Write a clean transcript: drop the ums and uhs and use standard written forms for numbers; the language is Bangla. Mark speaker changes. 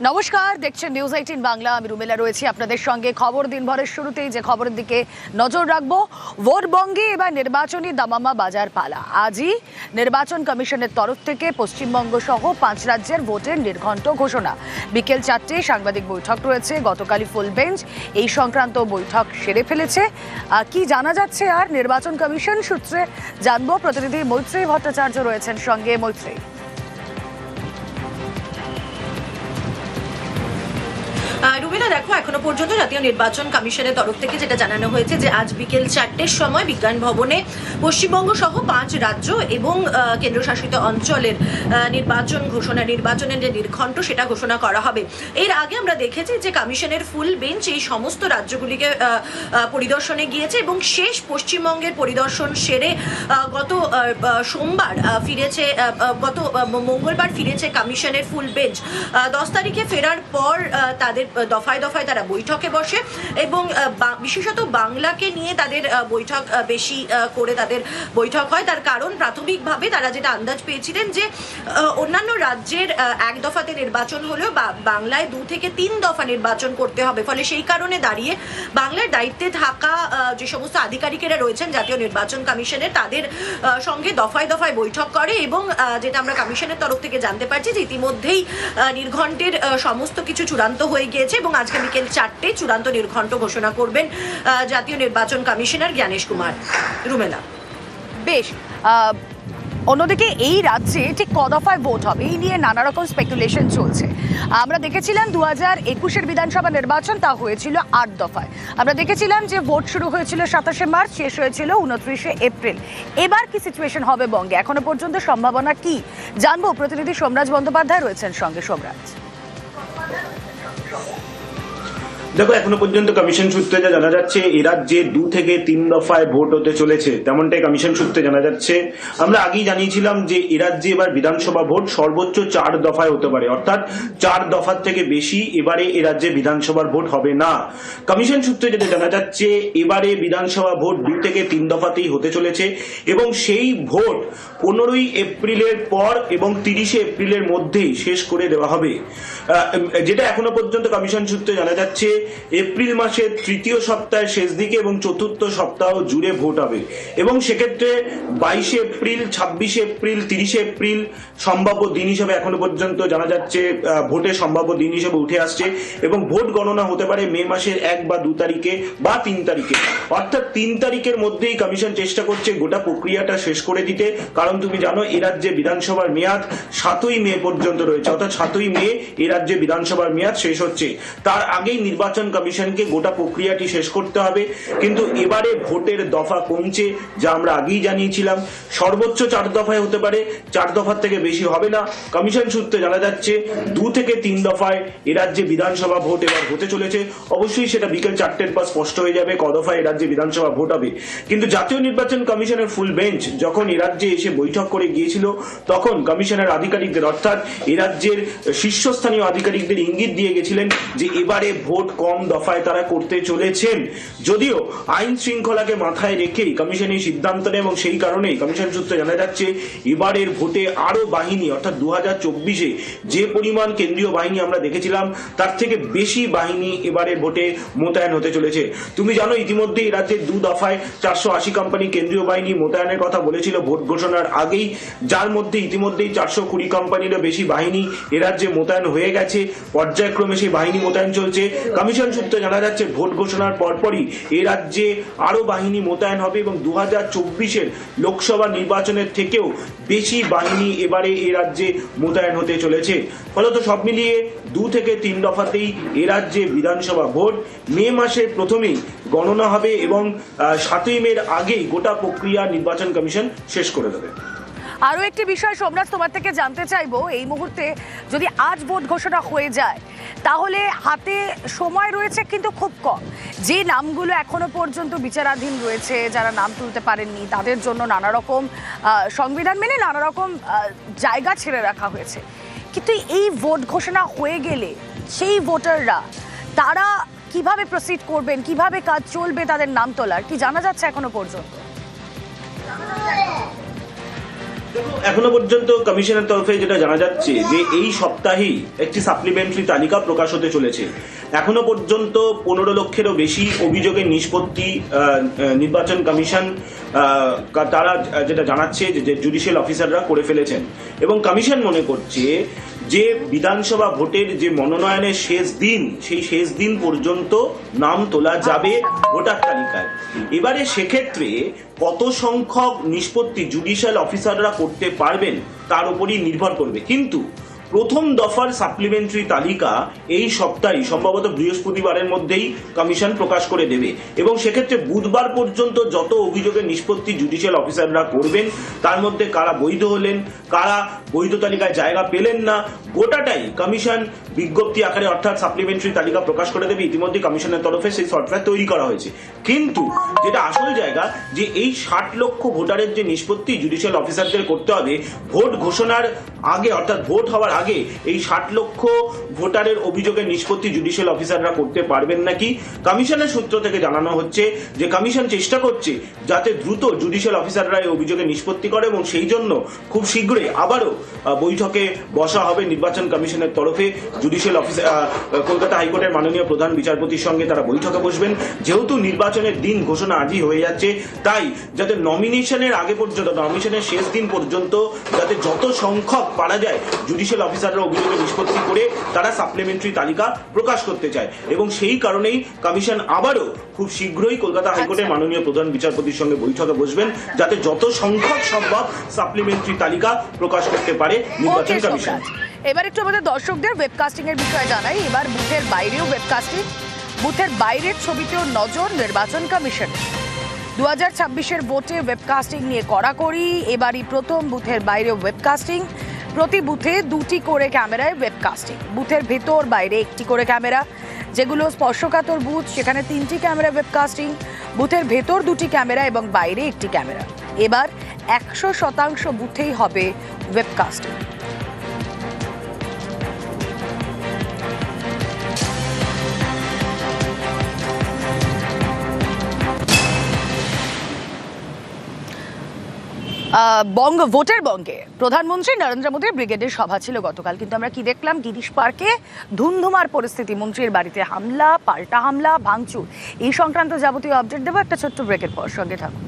Speaker 1: নমস্কার, দেখছেন নিউজ 18 বাংলা। আমি রুমেলা রয়েছি আপনাদের সঙ্গে। খবর দিনভরের শুরুতেই যে খবরের দিকে নজর রাখবো, ভোটবঙ্গে এবার নির্বাচনী দামামা বাজার পালা। আজই নির্বাচন কমিশনের তরফ থেকে পশ্চিমবঙ্গ সহ 5 রাজ্যের ভোটের নির্ঘণ্ট ঘোষণা। বিকেল 4টায় সাংবাদিক বৈঠক রয়েছে। গতকালই ফুল বেঞ্চ এই সংক্রান্ত বৈঠক সেরে ফেলেছে। কি জানা যাচ্ছে আর নির্বাচন কমিশন সূত্রে জানবো। প্রতিনিধি মৈত্রী ভট্টাচার্য রয়েছেন সঙ্গে। মৈত্রী,
Speaker 2: রুবিনা, দেখো, এখনো পর্যন্ত জাতীয় নির্বাচন কমিশনের তরফ থেকে যেটা জানানো হয়েছে যে আজ বিকেল 4টের সময় বিজ্ঞান ভবনে পশ্চিমবঙ্গ সহ 5 রাজ্য এবং কেন্দ্রশাসিত অঞ্চলের নির্বাচনের যে নির্ঘণ্ট সেটা ঘোষণা করা হবে। এর আগে আমরা দেখেছি যে কমিশনের ফুল বেঞ্চ এই সমস্ত রাজ্যগুলিকে পরিদর্শনে গিয়েছে এবং শেষ পশ্চিমবঙ্গের পরিদর্শন সেরে গত সোমবার ফিরেছে, গত মঙ্গলবার ফিরেছে কমিশনের ফুল বেঞ্চ। 10 তারিখে ফেরার পর তাদের দফায় দফায় তারা বৈঠকে বসে এবং বিশেষত বাংলাকে নিয়ে তাদের বৈঠক বেশি করে তাদের বৈঠক হয়। তার কারণ প্রাথমিকভাবে তারা যেটা আন্দাজ পেয়েছিলেন যে অন্যান্য রাজ্যের এক দফাতে নির্বাচন হলেও বাংলায় 2 থেকে 3 দফা নির্বাচন করতে হবে। ফলে সেই কারণে দাঁড়িয়ে বাংলার দায়িত্বে থাকা যে সমস্ত আধিকারিকেরা রয়েছেন জাতীয় নির্বাচন কমিশনের, তাদের সঙ্গে দফায় দফায় বৈঠক করে এবং যেটা আমরা কমিশনের তরফ থেকে জানতে পারছি যে ইতিমধ্যেই নির্ঘণ্টের সমস্ত কিছু চূড়ান্ত হয়ে গিয়েছে এবং আজকে বিকেল 4টায় চূড়ান্ত নির্ঘণ্ট ঘোষণা করবেন জাতীয় নির্বাচন কমিশনার জ্ঞানেশ কুমার। রুমেলা,
Speaker 1: বেশ। অন্যদিকে এই রাজ্যে ঠিক কদফায় ভোট হবে এই নিয়ে নানা রকম স্পেকুলেশন চলছে। আমরা দেখেছিলাম 2021-এর বিধানসভা নির্বাচন, তা হয়েছিল 8 দফায়। আমরা দেখেছিলাম যে ভোট শুরু হয়েছিল 27শে মার্চ, শেষ হয়েছিল 29শে এপ্রিল। এবার কি সিচুয়েশন হবে বঙ্গে, এখনো পর্যন্ত সম্ভাবনা কি জানবো। প্রতিনিধি সোমরাজ বন্দ্যোপাধ্যায় রয়েছেন সঙ্গে। সোমরাজ,
Speaker 3: দেখো, এখনো পর্যন্ত কমিশন সূত্রে যা জানা যাচ্ছে এ রাজ্যে 2 থেকে 3 দফায় ভোট হতে চলেছে, তেমনটাই কমিশন সূত্রে জানা যাচ্ছে। আমরা আগেই জানিয়েছিলাম যে এ রাজ্যে এবার বিধানসভা ভোট সর্বোচ্চ 4 দফায় হতে পারে, অর্থাৎ 4 দফার থেকে বেশি এবারে এ রাজ্যে বিধানসভার ভোট হবে না। কমিশন সূত্রে যেটা জানা যাচ্ছে এবারে বিধানসভা ভোট 2 থেকে 3 দফাতেই হতে চলেছে এবং সেই ভোট 15ই এপ্রিলের পর এবং 30শে এপ্রিলের মধ্যেই শেষ করে দেওয়া হবে। যেটা এখনো পর্যন্ত কমিশন সূত্রে জানা যাচ্ছে এপ্রিল মাসের 3য় সপ্তাহের শেষ দিকে এবং 4র্থ সপ্তাহ জুড়ে ভোট হবে এবং সেক্ষেত্রে 22শে এপ্রিল, 26শে এপ্রিল, 30শে এপ্রিল সম্ভাব্য দিন হিসেবে এখনো পর্যন্ত জানা যাচ্ছে, ভোটের সম্ভাব্য দিন হিসেবে উঠে আসছে এবং ভোট গণনা হতে পারে মে মাসের 1 বা 2 তারিখে বা 3 তারিখে, অর্থাৎ 3 তারিখের মধ্যেই কমিশন চেষ্টা করছে গোটা প্রক্রিয়াটা শেষ করে দিতে। কারণ তুমি জানো এ রাজ্যে বিধানসভার মেয়াদ 7ই মে পর্যন্ত রয়েছে, অর্থাৎ 7ই মে এ রাজ্যে বিধানসভার মেয়াদ শেষ হচ্ছে। তার আগেই নির্বাচন কমিশনকে গোটা প্রক্রিয়াটি শেষ করতে হবে। কিন্তু এবারে ভোটের দফা কমছে, যা আমরা আগেই জানিয়েছিলাম। সর্বোচ্চ 4 দফায় হতে পারে, 4 দফার থেকে বেশি হবে না। কমিশন সূত্রে জানা যাচ্ছে 2 থেকে 3 দফায় এ রাজ্যে বিধানসভা ভোট এবার হতে চলেছে। অবশ্যই সেটা বিকেল 4টের পর স্পষ্ট হয়ে যাবে কদফায় এ রাজ্যে বিধানসভা ভোট হবে। কিন্তু জাতীয় নির্বাচন কমিশনের ফুল বেঞ্চ যখন এ রাজ্যে এসে বৈঠক করে গিয়েছিল, তখন কমিশনের আধিকারিকদের, অর্থাৎ এ রাজ্যের শীর্ষস্থানীয় আধিকারিকদের ইঙ্গিত দিয়ে গেছিলেন যে এবারে ভোট কম দফায় তারা করতে চলেছেন। যদিও আইন শৃঙ্খলাকে মাথায় রেখেই কমিশন এই সিদ্ধান্ত নেয় এবং সেই কারণেই কমিশন সূত্রে জানা যাচ্ছে এবারের ভোটে আরো বাহিনী, অর্থাৎ 2024-এ যে পরিমাণ কেন্দ্রীয় বাহিনী আমরা দেখেছিলাম তার থেকে বেশি বাহিনী এবারের ভোটে মোতায়েন হতে চলেছে। তুমি জানো ইতিমধ্যে এই রাজ্যের 2 দফায় 480 কোম্পানি কেন্দ্রীয় বাহিনী মোতায়েনের কথা বলেছিল ভোট ঘোষণার আগেই, যার মধ্যে ইতিমধ্যেই 420 কোম্পানিরও বেশি বাহিনী এ রাজ্যে মোতায়েন হয়ে গেছে। পর্যায়ক্রমে সেই বাহিনী মোতায়েন চলছে। কমিশন সূত্রে জানা যাচ্ছে ভোট ঘোষণার পরপরই এ রাজ্যে আরো বাহিনী মোতায়েন হবে এবং 2024-এর লোকসভা নির্বাচনের থেকেও বেশি বাহিনী এবারে এ রাজ্যে মোতায়েন হতে চলেছে। ফলত সব মিলিয়ে 2 থেকে 3 দফাতেই এ রাজ্যে বিধানসভা ভোট মে মাসের প্রথমেই গণনা হবে এবং 7ই মের আগেই গোটা প্রক্রিয়া নির্বাচন কমিশন শেষ করে দেবে।
Speaker 1: আরো একটি বিষয় সোমরাজ তোমার থেকে জানতে চাইবো, এই মুহূর্তে যদি আজ ভোট ঘোষণা হয়ে যায় তাহলে হাতে সময় রয়েছে কিন্তু খুব কম। যে নামগুলো এখনো পর্যন্ত বিচারাধীন রয়েছে, যারা নাম তুলতে পারেননি, তাদের জন্য নানা রকম সংবিধান মেনে নানা রকম জায়গা ছেড়ে রাখা হয়েছে। কিন্তু এই ভোট ঘোষণা হয়ে গেলে সেই ভোটাররা তারা কিভাবে প্রসিড করবেন, কিভাবে কাজ চলবে তাদের নাম তোলার, কি জানা যাচ্ছে এখনো পর্যন্ত?
Speaker 3: এখনো পর্যন্ত কমিশনের তরফে যেটা জানা যাচ্ছে যে এই সপ্তাহেই একটি সাপ্লিমেন্টারি তালিকা প্রকাশ হতে চলেছে। এখনো পর্যন্ত 15 লক্ষেরও বেশি অভিযোগের নিষ্পত্তি নির্বাচন কমিশন তারা যেটা জানাচ্ছে যে জুডিশিয়াল অফিসাররা করে ফেলেছেন এবং কমিশন মনে করছে যে বিধানসভা ভোটের যে মনোনয়নের শেষ দিন সেই শেষ দিন পর্যন্ত নাম তোলা যাবে ভোটার তালিকায়। এবারে সেক্ষেত্রে কত সংখ্যক নিষ্পত্তি জুডিশিয়াল অফিসাররা করতে পারবেন তার উপরই নির্ভর করবে, কিন্তু প্রথম দফার সাপ্লিমেন্টারি তালিকা এই সপ্তাহে সম্ভবত বৃহস্পতিবারের মধ্যেই কমিশন প্রকাশ করে দেবে এবং সেক্ষেত্রে বুধবার পর্যন্ত যত অভিযোগের নিষ্পত্তি জুডিশিয়াল অফিসাররা করবেন তার মধ্যে কারা বৈধ হলেন, কারা বৈধ তালিকায় জায়গা পেলেন না, গোটাটাই কমিশন বিজ্ঞপ্তি আকারে অর্থাৎ সাপ্লিমেন্টারি তালিকা প্রকাশ করে দেবে। ইতিমধ্যে কমিশনের তরফে সেই সফটওয়্যার তৈরি করা হয়েছে, কিন্তু যেটা আসল জায়গা যে এই 60 লক্ষ ভোটারের যে নিষ্পত্তি জুডিশিয়াল অফিসারদের করতে হবে ভোট ঘোষণার আগে অর্থাৎ ভোট হওয়ার আগে এই 60 লক্ষ ভোটারের অভিযোগের নিষ্পত্তি জুডিশিয়াল অফিসাররা করতে পারবেন নাকি। কমিশনের সূত্র থেকে জানানো হচ্ছে যে কমিশন চেষ্টা করছে যাতে দ্রুত জুডিশিয়াল অফিসাররা এই অভিযোগের নিষ্পত্তি করে এবং সেই জন্য খুব শীঘ্রই আবারও বৈঠকে বসা হবে নির্বাচন কমিশনের তরফে। জুডিশিয়াল অফিসার কলকাতা হাইকোর্টের মাননীয় প্রধান বিচারপতির সঙ্গে তারা বৈঠকে বসবেন। যেহেতু নির্বাচনের দিন ঘোষণা আজই হয়ে যাচ্ছে তাই যাতে নমিনেশনের আগে পর্যন্ত নমিনেশনের শেষ দিন পর্যন্ত যাতে যত সংখ্যক পারা যায় জুডিশিয়াল অফিসাররা অভিযোগের নিষ্পত্তি করে তারা সাপ্লিমেন্টারি তালিকা প্রকাশ করতে চায় এবং সেই কারণেই কমিশন আবারও খুব শীঘ্রই কলকাতা হাইকোর্টের মাননীয় প্রধান বিচারপতির সঙ্গে বৈঠকে বসবেন যাতে যত সংখ্যক সম্ভব সাপ্লিমেন্টারি তালিকা প্রকাশ করতে পারে নির্বাচন কমিশন।
Speaker 1: এবার একটু আমাদের দর্শকদের ওয়েবকাস্টিং এর বিষয়ে জানাই। এবার বুথের বাইরেও ওয়েবকাস্টিং, বুথের বাইরের ছবিতেও নজর নির্বাচন কমিশন। 2026-এর ভোটে ওয়েবকাস্টিং নিয়ে কড়াকড়ি, এবারই প্রথম বুথের বাইরে ওয়েবকাস্টিং। প্রতি বুথে 2টি করে ক্যামেরায় ওয়েবকাস্টিং, বুথের ভেতর বাইরে 1টি করে ক্যামেরা। যেগুলো স্পর্শকাতর বুথ সেখানে 3টি ক্যামেরা ওয়েবকাস্টিং, বুথের ভেতর 2টি ক্যামেরা এবং বাইরে 1টি ক্যামেরা। এবার 100% বুথেই হবে ওয়েবকাস্টিং। ভোটের বঙ্গে প্রধানমন্ত্রী নরেন্দ্র মোদীর ব্রিগেডের সভা ছিল গতকাল, কিন্তু আমরা কি দেখলাম গিরিশ পার্কে ধুমধুমার পরিস্থিতি। মন্ত্রীর বাড়িতে হামলা, পাল্টা হামলা, ভাঙচুর, এই সংক্রান্ত যাবতীয় আপডেট দেবো একটা ছোট্ট ব্রেকের পর। সঙ্গে থাকুন।